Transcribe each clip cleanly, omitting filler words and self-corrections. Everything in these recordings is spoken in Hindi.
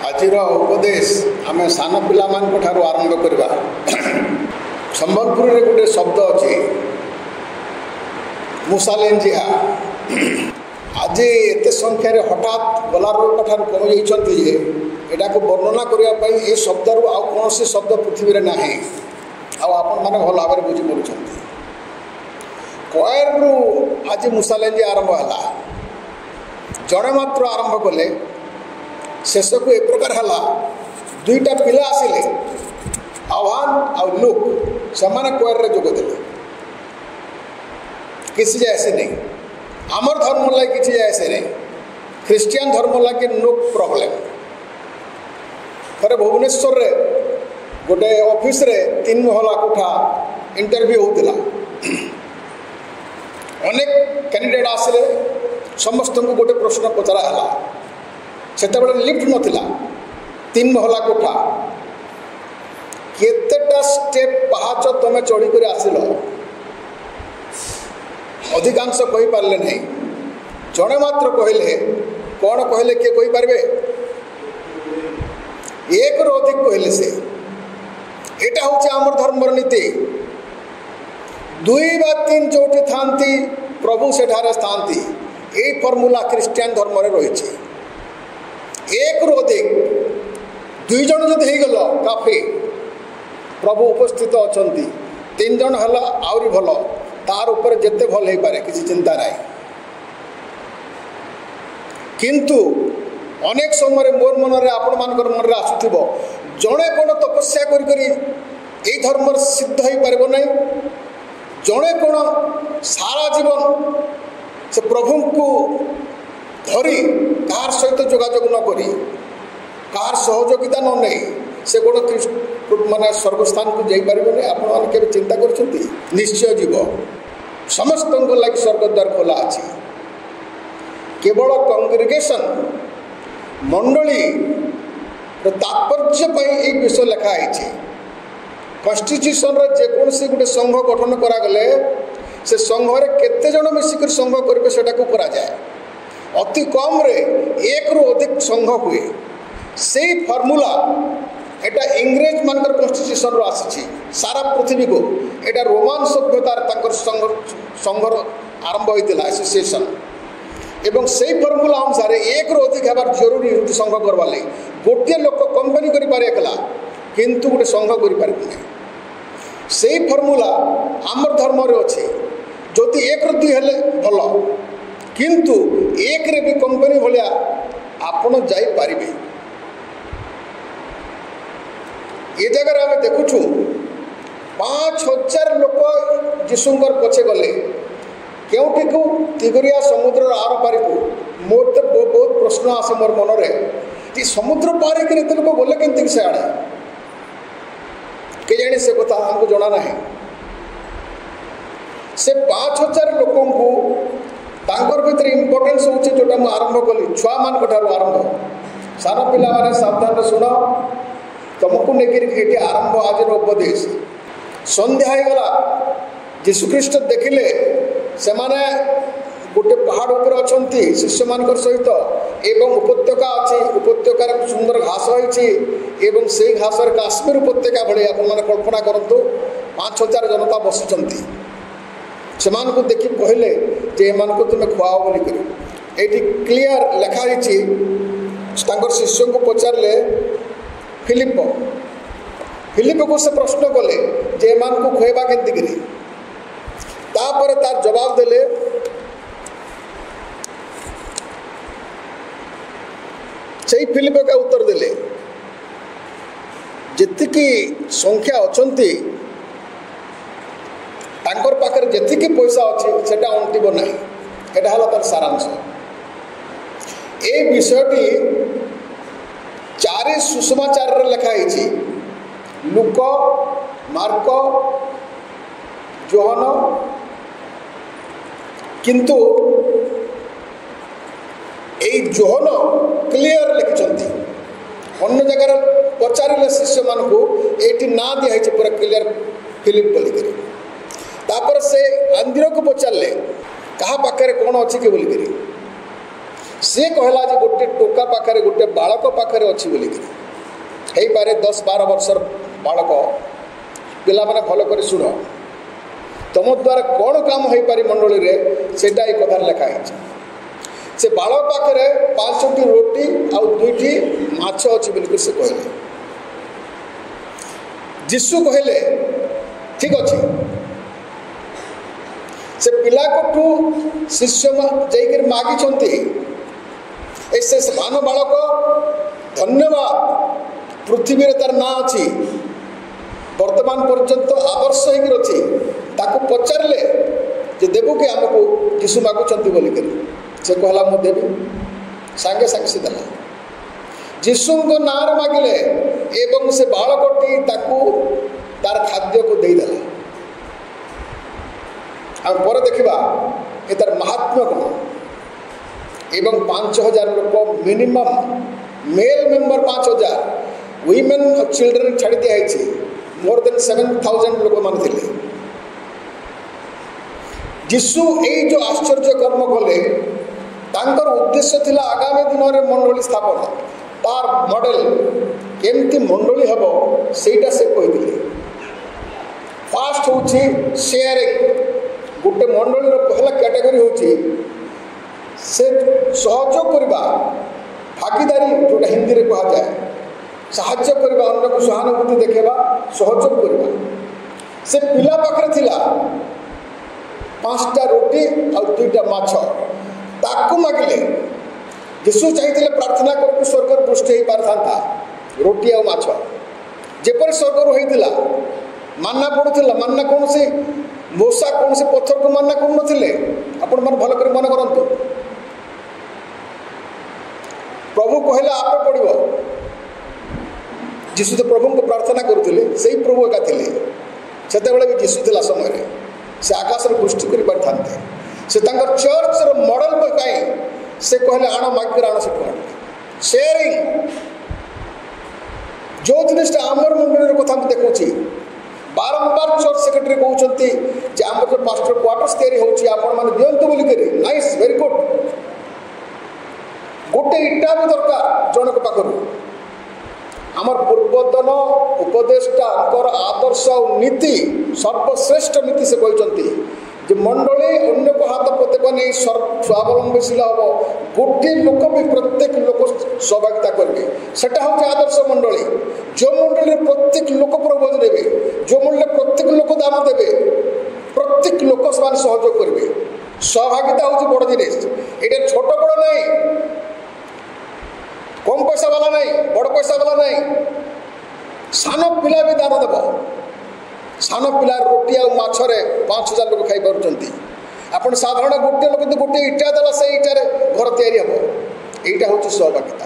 आजिर उपदेश आम सान पिला आरंभ करवा। संबलपुर रे गोटे शब्द अच्छे मुसालेंजिया। आज एत संख्यार हठात गलारोग ठार कमी जाइए यहाँ को वर्णना करने ये शब्द रु आउ कौन शब्द पृथ्वी में ना आपण मैंने भल भाव में बुझीपार कयर रु आज मुसालेंजिया आरंभ है जड़े मात्र आरंभ कले शेष को एक प्रकार है दुईटा पिला आसिले आह्वान आउ लुक से कयर रे जोगदे किसी जाए नहीं आमर धर्म लगे किसी जाए नहीं ख्रीस्टियान धर्म लगे नो प्रॉब्लम। थे भुवनेश्वर रे गोटे ऑफिस रे 3 महला कोठा इंटरव्यू होता अनेक कैंडिडेट आसिले समस्त को गोटे प्रश्न पचरा से लिफ्ट नथिला 3 महला कोठा केतेटा स्टेप पहाच तुम चढ़ी कर आसिल अधिकांश कही पारे नहीं जड़े मात्र कहले कौन कहले किए कही पारे एक रु अधिक कहले से यहाँ हूँ आमर धर्म नीति 2 ବା 3 जो था प्रभु सेठारे था यही फर्मुला ख्रीस्टियान धर्म रही एक रु अधिक 2 जन जब होगल काफी प्रभु उपस्थित अच्छा 3 जन है आहरी भल तार ऊपर जिते भल हो पारे किसी चिंता ना किंतु अनेक समय मोर मन में आपण मान मन में आसुव जड़े कौन तपस्या करी धर्म सिद्ध हो पार ना जड़े कौन सारा जीवन से प्रभु को धरी कार सहित जोगाजोग न करी कार सहयोगिता न नहीं से कौन माने स्वर्गस्थान को जापर आपण के चिंता कर निश्चय जीव समस्त लगे स्वर्गद्वार खोला अच्छी केवल कांग्रेगेशन मंडली तात्पर्य विषय लिखाई कन्स्टिट्यूशन जेकोसी गोटे संघ गठन करागले से संघरे केते जन मिसिक संघ करेंगे से कराए अति कम रे 1 रु अधिक संघ हुए से फर्मुला एटा इंग्रेज मानकर कन्स्टिट्यूशन रो आसी सारा पृथ्वी को एटा रोमान सभ्यतार संघर आरंभ होता एसोसिएशन एवं से फर्मुला अनुसार 1 रु अधिक हबार जरूरी होती संघ करवा लगे गोटे लोक कंपनी करें एकला किंतु गोटे संघ कर से फर्मुला आमर धर्म अच्छे जदि 1 रु 2 हेले भल किंतु 1 रे भी कंपनी भाया आपण जापारे ये जगह आम देखुचु 5000 लोक जीशुंकर पछे गले केउठी को तिगरिया समुद्र आर पारी को मोर तो बहुत प्रश्न आसे मोर मन में समुद्र पारी के लोग गले केमती से आड़े के जानी से कथा हमको जना ना से 5000 लोक तांकर भीतर इम्पोर्टेंस होचे जोटा मु आरंभ कली छुआ मान ठार आरंभ सान पिला माने सावधान सुन तुमको लेकिन आरंभ आज उपदेश संध्या होगला जीशुख्रीष्ट देखिले से माने गोटे पहाड़ उपर अच्छा शिष्य मान सहित एवं उपत्यका अच्छी उपत्यकार सुंदर घास होती से घास काश्मीर उपत्यका भाई आपने कल्पना करूँ 5000 जनता बसुंट से देखी कहले जे एमान को तुम्हें खुआओ बोलिक ये क्लीयर लिखाई शिष्य को पचारे फिलिप को से प्रश्न कले जे एमान को खुएबा केमती तापर तार जवाब देले से फिलिप का उत्तर देले जेतिकी संख्या अच्छी तांकर पाखर जेतिकी पैसा अच्छी सेटा अंटिब ना यहाँ है तार सारांश ए विषयटी 4 सुसमाचार लिखाई लुक मार्क जोहन किंतु यही जोहन क्लियर लिखिंट अन्य जगार पचारे शिष्य मान को ये ना दिखाई पूरा क्लियर फिलिप बोलिक तापर से आंद्रिय को पचारे क्या पाखे कौन अच्छी कि बोलिक सी कहला जे गोटे टोका पाखे गोटे बालक पाखे अच्छी बोलिकी पारे 10-12 वर्षर बालक पिला माने भल कर शुण तुम द्वारा कौन काम हो पारि मंडली रे सेटा एक कथार लिखा है से बालक पाखे 5टी रोटी आउ 2टी माछ अच्छी बोलिक से कहले जीशु कहले ठीक अच्छे से पिला को शिष्य जाकर मागी से सान बालक धन्यवाद पृथ्वी तार ना अच्छी वर्तमान पर्यंत आदर्श होगी ताकू पचारे जे देवु कि आमको जीशु मागुंट बोलिक से कहला मु देवी सांगे सांगे से देला जीशु ना मागिले एवं से बालकटी ताकू तार खाद्य को देदेला आम पर देखा ये तार महात्म्य कौन एवं 5000 लोक मिनिमम मेल मेंबर 5000 वुमेन और चिल्ड्रेन छाड़ी दिखाई मोर देन 7000 लोक मान थे जीशु ये जो आश्चर्य कर्म कले तांकर उद्देश्य थिला आगामी दिन में मंडली स्थापन तार मॉडल केमती मंडली हम सेटा से कहते फास्ट होची शेयरिंग गोटे मंडली पहला कैटेगरी होची से सहयोग करवा भागीदारी जोटा हिंदी रे कहा जाए साहाय्य करवा अन्य को सहानुभूति देखा सहयोग करवा से पिला पाखरे थिला 5टा रोटी और 2टा माछ ताकू मागिले जीशु चाहिए प्रार्थना करके स्वर्ग पृष्ठ हो पारता रोटी और माछ जेपर स्वर्ग होता मानना पड़ूला मानना कौन से मूसा कौन से पत्थर को मानना कौन नथिले आपण मन भल कर मन करंतु प्रभु कहले आप पड़ो जीशु तो प्रभु को प्रार्थना करुले से ही प्रभु एका थे से भी जीशु थिला समय से आकाश पृष्टि कर पारिथांते से चर्च मॉडल कहीं से कहले आण मागिक आण से कहते शेयरिंग जो जिनटा आमर मंडली कथा देखा बारंबार चर्च सेक्रेटरी कहते आम जो पास्टर क्वार्टर्स तैयारी होने दिंतु बोलिक नाइस वेरी गुड गोटे इटा भी दरकार जनक पाखर आमर पूर्वतन उपदेष्टा आदर्श और नीति सर्वश्रेष्ठ नीति से कहते जे मंडली अन्य को हाथ पतेक नहीं स्वावलंबीशील हम गोटे लोक भी प्रत्येक लोक सहभागिता करेंगे सेटा हूँ आदर्श मंडली जो मंडली प्रत्येक लोक प्रबोध देवे जो मंडली प्रत्येक लोक दान देवे प्रत्येक लोक से सहयोग करेंगे सहभागिता हूँ बड़ जिनिस ये छोट बड़ नहीं कम पैसा वाला नहीं बड़ पैसा वाला नहीं सान पिला भी दान देव सान पिला रोटी और माछरे 5000 लोग खाई पार्टी आप साधारण गोटे लोग गोटे इटा देला से इटार घर तैयारी हम यहाँ हूँ सहभागिता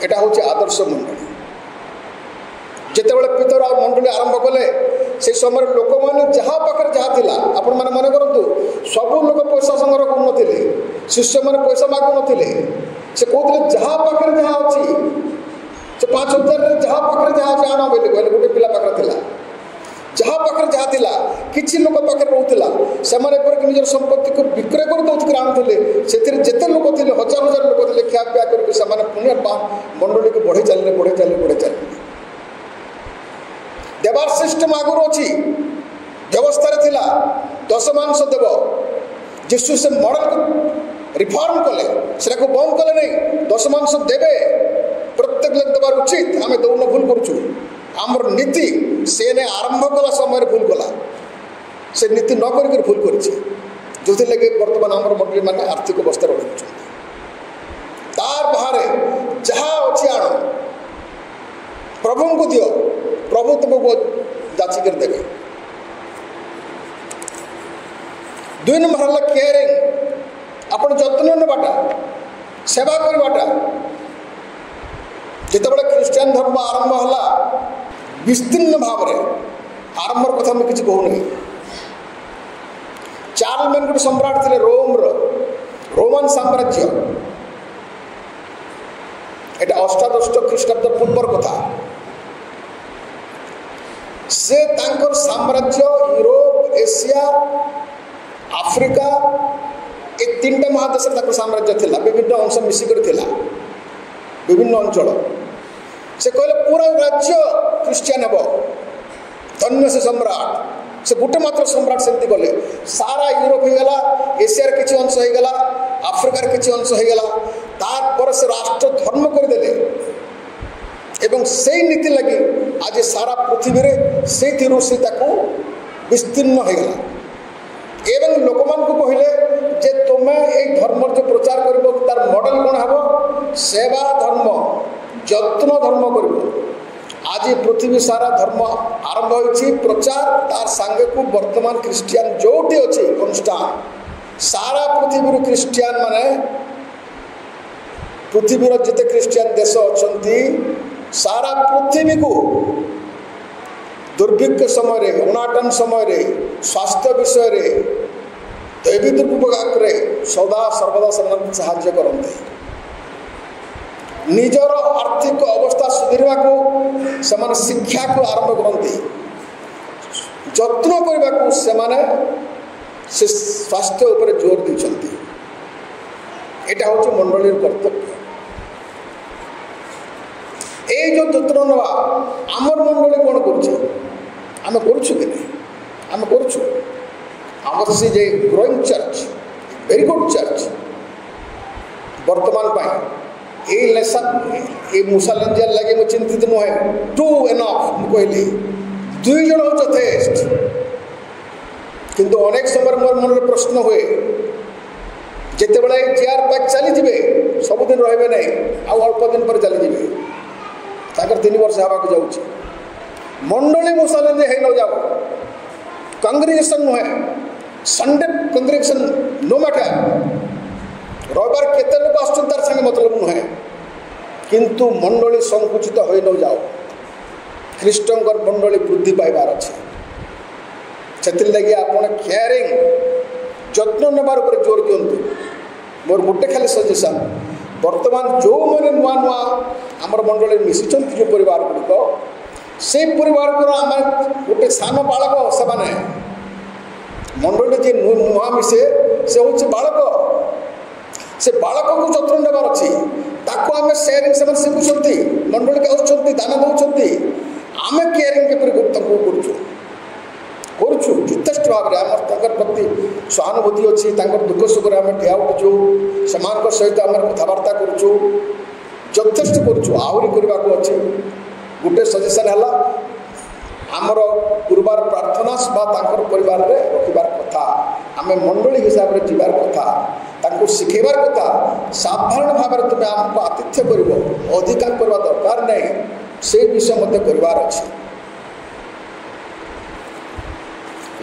यहाँ हूँ आदर्श मंडली जितेबाला पितर और मंडली आरंभ कले से समय लोक मैंने जहाँ पाखे जहाँ थिला आपण मैंने मन करूँ सबू लोग पैसा संग्रह करुले शिष्य मैंने पैसा मागु नथिले से कहते जहाँ पाखे जहाँ अच्छी से 5000 जहाँ पाखे जहाँ अच्छे आण बोले कहले गोटे पिला पाखे थिला जहाँ पाखे जहाँ थिला किछि लोक पाखे रोला से निजर संपत्ति को विक्रय कर दौर आणुले से जिते लोक थे 1000 लोक थे खियापिया करके पुण्य मंडली को बढ़े चलिए देवार सिस्टम आगुरी अच्छी व्यवस्था थिला 10 मांस देव जीशु से मॉडल को रिफॉर्म कले से बंद कले नहीं 10 मांस देवे प्रत्येक लोक देवार उचित आम दौन भूल करुचु आमर नीति से ने आरंभ कला समय भूल कला से नीति न कर भूल कर जो लगे बर्तमान आम मंडली मैंने आर्थिक अवस्था रही तार बाहर जहाँ अच्छी आण प्रभु को दियो प्रभु तुमको जाचिक देवे 2 नंबर है केयरिंग आप जत्न नाटा सेवा करवाटा जितेबाला ख्रीष्टियान धर्म आरंभ है विस्तीर्ण भाव में आरंभ कथा मुझे किसी कहूनी चार्लमेन गोटे सम्राट थे रोमन साम्राज्य एटा 18 ख्रीष्टाब्द पूर्वर कथा से तांकर साम्राज्य यूरोप एशिया आफ्रिका ए 3टा महादेश साम्राज्य थिला विभिन्न अंश मिसिकर थिला विभिन्न अंचल से कहले पूरा राज्य क्रिश्चियन हेब धन्य से सम्राट से गोटे मात्र सम्राट सेमती गले सारा यूरोप हो गला एशियार किछि अंश हो गला आफ्रिकार किछि अंश हो गला तार पर से राष्ट्र धर्म कर देले एवं से नीति लगी आज सारा पृथ्वी रे से थिरु से ताको विस्तीर्ण हो गला एवं लोक मान को कहले जे तुमे ए धर्म जो प्रचार करबो तार मॉडल कोन हबो सेवा धर्म जत्न धर्म करबो आज पृथ्वी सारा धर्म आरंभ होइछि प्रचार तार संगे को वर्तमान क्रिश्चियन जोटी अछि अनुष्ठान सारा पृथ्वी क्रिश्चियन माने पृथ्वी रो जते क्रिश्चियन देश अछंती सारा पृथ्वी को दुर्भिक्ष समय रे अनाटन समय रे स्वास्थ्य विषय रे दैवी दुर्विपाक रे सदा सर्वदा समान साहाय्य करते निजर आर्थिक अवस्था सुधरवा को समान शिक्षा को आरंभ करते जत्न करने को सेमाने से स्वास्थ्य ऊपर जोर देछंती एटा होचे मंडली कर्तव्य ए जो जत्न नवा आमर मंडली कोन करछे आम करुछु कि नहीं आम करुछु आमर से जे growing church very good church वर्तमान पाई ए लेसन ए मुसलमान लगे मु चिंतित नुहे टू एनफ मु कहली दुई जण हो यथेष्ट किंतु अनेक समय मोर मन में प्रश्न हुए जिते बड़े चेयर बैक चली जिवे सब दिन रहबे नहीं आ अल्प दिन पर चली जिवे ताकर 3 वर्ष हवा को जाउची मंडली मुसलमान हे न जाओ कांग्रेगेशन नुहे संडे कांग्रेगेशन नो मैटर रविवार केते लोक आसुन तार संगे मतलब नुहे किंतु मंडली संकुचित हो न जाओ ख्रीष्टंकर मंडली वृद्धि पाइबार अच्छे से लगे आपण केयरिंग जत्न नेबार ऊपर जोर दियंतु मोर गोटे खाली सजेशन वर्तमान जो मैंने नुआ नुआ आमर मंडली मिशिचंत जो परिवार गुड़िक से परिवार को आम गोटे सान बालक से मंडली जी नुआ मिसे से हूँ बालक से बालक को जत्न नेबार अच्छी ताको आम सेयरिंग से शिखुंट मंडली के आसुँच दान दौरान आम केयरिंग के करुचु यथेष्ट भाव में आम प्रति सहानुभूति अच्छी दुख सुख आम ठिया उठुचु से सहित आम कथबार्ता करुचु यथेष्ट करुचु आहरी करने को अच्छे गोटे सजेसन है आमर गुरुवार प्रार्थना सभा परिवार में रखार कथा आम मंडली हिसाब से जीवार कथा शिखेबार कथा साधारण भाव में तुम्हें आमको आतिथ्य कर अधिकार करवा दरकार नहीं से विषय मत करार अच्छे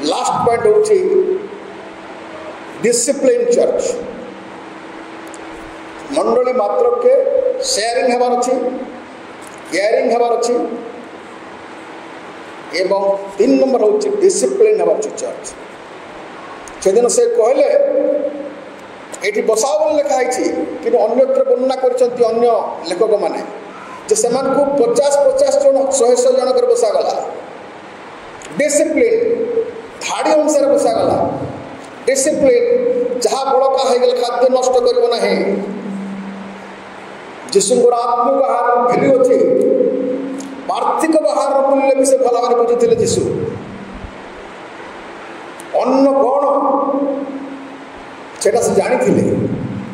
लास्ट पॉइंट होची डिसिप्लिन चर्च मंडली मात्र के शेयरिंग हेबार अच्छी केयरिंग हेबार अच्छी एवं 3 नंबर होची डिसिप्लिन हेबार अच्छी चर्च से दिन से कहले एटी बसाओ बोल लिखा है कि अन्यत्र वर्णना करछंती अन्य लेखक माने जे समान को 50-50 जन 100 जन कर बसागला डिसिप्लिन धाड़ी अनुसार बसागला डिसिप्लिन जहाँ बड़का हो गल खाद्य नष्ट कर जीशुर आत्मिक आहार भैल्यू अच्छी पार्थिक आहार मूल्य भी से भल भाव बुझी जीशु अन्न कौन से जानी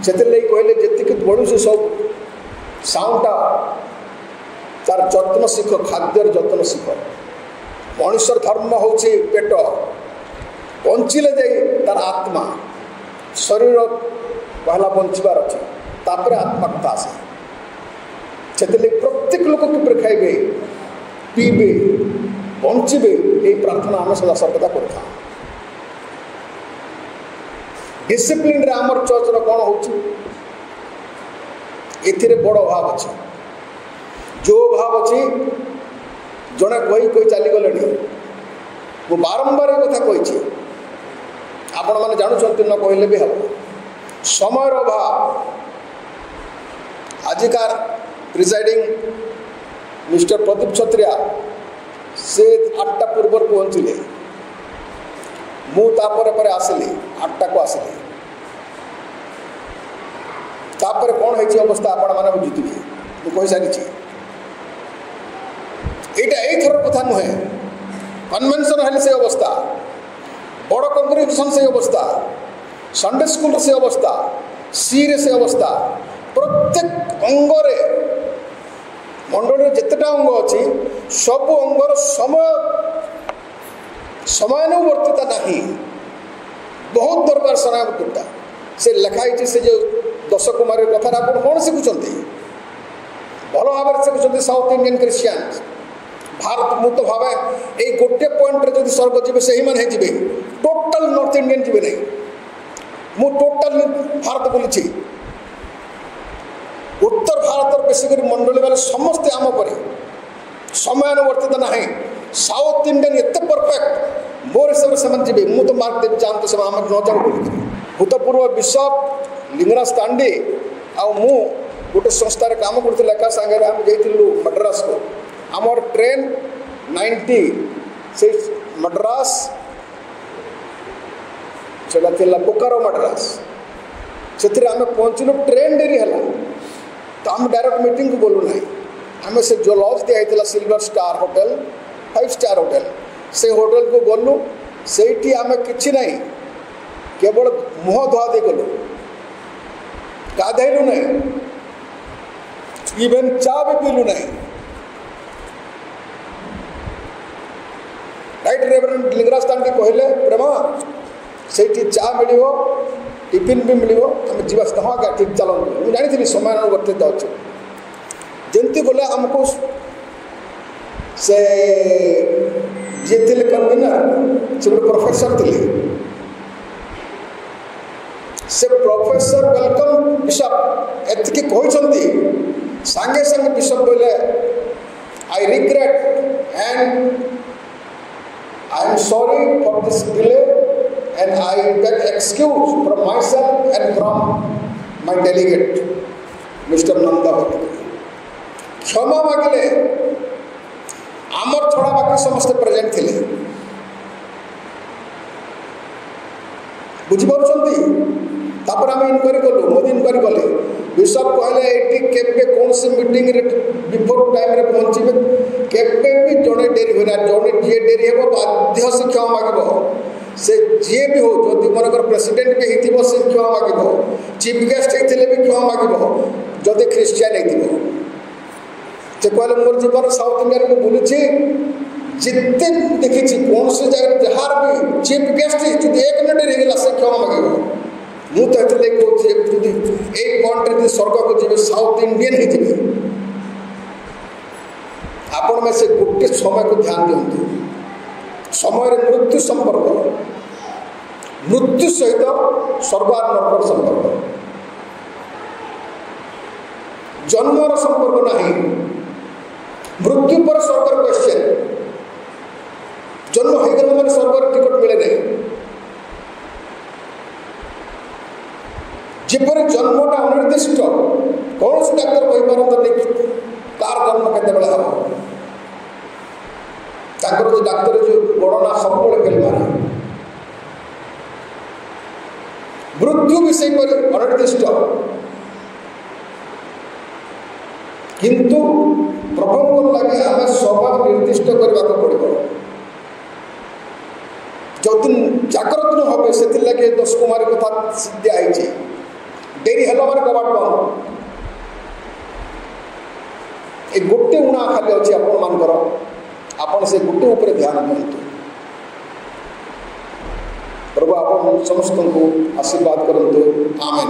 से कहले जी बढ़ू सब साउंडा तार जत्न शिख खाद्यर जत्न शिख मनुष्य धर्म हूँ पेट बंचिले जाई तार आत्मा शरीर पहला बंचबार अच्छे तापर आत्मा कथा आसे से प्रत्येक लोक किपर खाइबे पीबे बंचबे ये प्रार्थना आम सदा सर्वदा करता डिसिप्लिन रे आमर चर्चर कौन हो बड़ अभाव अच्छे जो अभाव अच्छी जड़े कही चलीगले मु बारंबार कथा कही आपण मैंने जानते न कहले भी हम समय अभाव आजिकार प्रिजाइडिंग मिस्टर प्रदीप छत्रिया से 8टा पूर्व पहुँचले मुपर आसली 8टा को आसली तापर कौन है अवस्था आपण मैंने बुझुवे मुझे सारी यहाँ यही कथा नुहे कन्वेंशन है से अवस्था बड़ कंग्रेगेशन से अवस्था संडे स्कूल से अवस्था सी रे से अवस्था प्रत्येक अंगरे मंडल जितेटा अंग अच्छी सब अंगर समयानुवर्तिता नहीं बहुत दरकार समयानुवर्तिता से लिखाई से जो दश कुमार कथा आप कौन शिखुंट भल भाव शिखुंट साउथ इंडियन क्रिश्चियन भारत मु तो भावे ये गोटे पॉइंट जो स्वर्ग जी से ही मैंने जी टोटाल नॉर्थ इंडियन जी नहीं मु टोटाल भारत बुली उत्तर भारत बेसिक मंडली वाले समस्ते आम पर समयानुवर्तित ना साउथ इंडियन एत परफेक्ट मोर हिसाब से जी मु तो मार्क देवी जानते से आम न जाऊ भूतपूर्व बिशप लिंगराज तांडी आ मु गोटे संस्थार काम करते एका सागर आम जाइलु मद्रास को आमर ट्रेन 90 से मद्रास चला बोकारो मद्रास से आम पहुँचलु ट्रेन डेरी है तो आम डायरेक्ट मीटिंग को गलु ना आम से जो लॉज दिखाई silver star hotel 5 star hotel से होटल को गलु से आम कि ना केवल मुह धुआ दे गलु गाधेलु ना इवेन चा भी पीलु ना राइट रेवरेंड लिंगराज तांडी कहले प्रेमा से चा मिल टिफिन भी मिल आम जीवा हाँ क्या ठीक चलते मुझे जानी समयानुवर्तित अच्छे जमती गले आमको से जी थे कन्वीनर से गोटे प्रोफेसर थे से प्रोफेसर वेलकम बिशप एति कहते सांगे सांगे बिशप बोले I regret and I am sorry for this delay and I beg excuse from myself and from my delegate, Mr. Nanda Bhatt. क्षमा मागिले आमर छड़ा बाकी समस्त प्रेजेंट थे बुझीपार आम इनक्वारी कलु मोदी इनक्वारी कले बिशप कहले ये कौन सी मीटिंग बिफोर टाइम रे पहुँचे केबे भी जड़े डेरी होना जड़े जी डेरी हे बाध्य से क्षमा माग से जी भी हो जदि मनकर प्रेसिडेंट भी हो से क्षमा माग चीफ गेस्ट होते भी क्षमा माग जदि ख्रीस्टियान हो से कहले मोर जीवन साउथ इंडिया में बुली जिते देखी कौन सी जगह जहार भी चीफ गेस्ट जो एक मिनट डेरी से क्षमा माग मु तो ये कहूँ एक कंट्री स्वर्ग को जी साउथ इंडियन ही आपण में से गोटे समय को ध्यान दिंतु समय मृत्यु संपर्क मृत्यु सहित स्वर्ग और नरक संपर्क जन्मर संपर्क नहीं मृत्यु पर स्वर्ग क्वेश्चन जन्म हो गला मैंने स्वर्ग टिकट मिले नहीं जपर जन्मटा अनिर्दिष्ट कौन से डाक्तर कहींपारती तार जन्म केत हम जो डाक्तर जो गणना सब फेल मारे मृत्यु विषय पर अनिर्दिष्ट किंतु प्रभु लगे आम स्वभाव निर्दिष्ट करने पड़ो जो दिन जागृत न हो से लगे 10 कुमार कथा दिखाई डेरी है मारे कबाट बंद ये गोटे उणा खाली अच्छी आपर आपण से गोटे उपर ध्यान दिंतु प्रभु आप समस्त को आशीर्वाद करंतु आमेन।